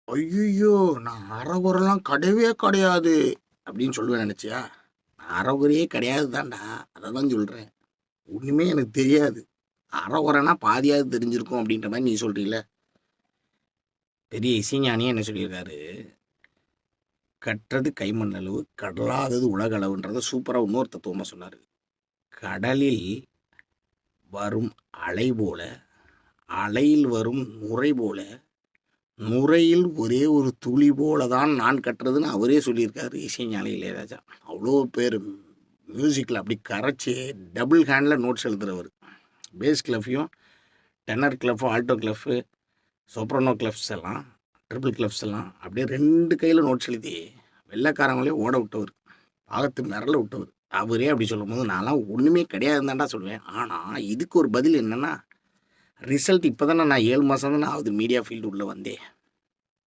ஐயையோ! நான் அரைகுறைலாம் கிடையவே கிடையாது அப்படின்னு சொல்லுவேன் நினச்சியா? நான் அரைகுறையே கிடையாது தான்டா. அதை தான் சொல்கிறேன். ஒன்றுமே எனக்கு தெரியாது. அரைகுறைனா பாதியாவது தெரிஞ்சிருக்கும் அப்படின்ற மாதிரி நீ சொல்கிறீல்ல. பெரிய இசைஞானியே என்ன சொல்லியிருக்காரு, கற்றது கைமண் அளவு கடலாதது உலக அளவுன்றதை சூப்பராக இன்னொரு தத்துவமாக சொன்னார். கடலில் வரும் அலை போல, அலையில் வரும் நுரை போல, நுரையில் ஒரே ஒரு துளி போல தான் நான் கட்டுறதுன்னு அவரே சொல்லியிருக்காரு இசைஞானி இளையராஜா. அவ்வளோ பேர் மியூசிக்கில் அப்படி கரைச்சி டபுள் ஹேண்டில் நோட்ஸ் எழுதுகிறவர். பேஸ் கிளஃபையும் tenor clef, alto clef, soprano clefs எல்லாம், ட்ரிபிள் கிளஃப்ஸ் எல்லாம் அப்படியே 2 கையில் நோட்ஸ் எழுதி வெள்ளைக்காரங்களே ஓட விட்டவர், பாகத்து மிரள விட்டவர். அவரே அப்படி சொல்லும்போது நான்லாம் ஒன்றுமே கிடையாதுன்னு தான்டா சொல்லுவேன். ஆனால் இதுக்கு ஒரு பதில் என்னென்னா, ரிசல்ட் இப்போ தானே நான் 7 மாதம் தானே ஆகுது மீடியா ஃபீல்டு உள்ளே வந்தேன்.